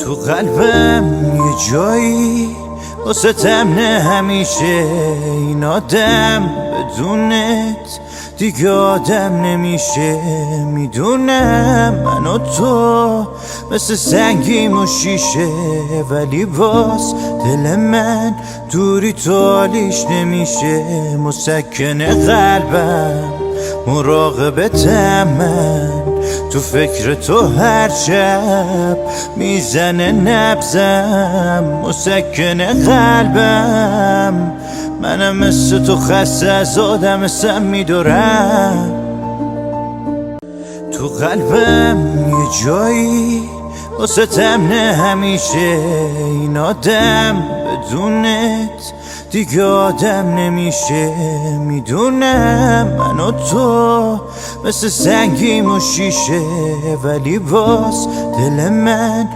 تو قلبم یه جایی واسه تمنه همیشه. این آدم بدونت دیگه آدم نمیشه. میدونم من و تو مثل سنگیم و شیشه، ولی باز دل من دوری تو حالیش نمیشه. مسکن قلبم مراقبتم من، تو فکر تو هر شب میزنه نبزم. مسکن قلبم منم مثل تو خسته از آدم سم میدارم. تو قلبم یه جایی واسه تمنه همیشه. این آدم بدونت دیگه آدم نمیشه. میدونم من و تو مثل سنگیم و شیشه، ولی باز دل من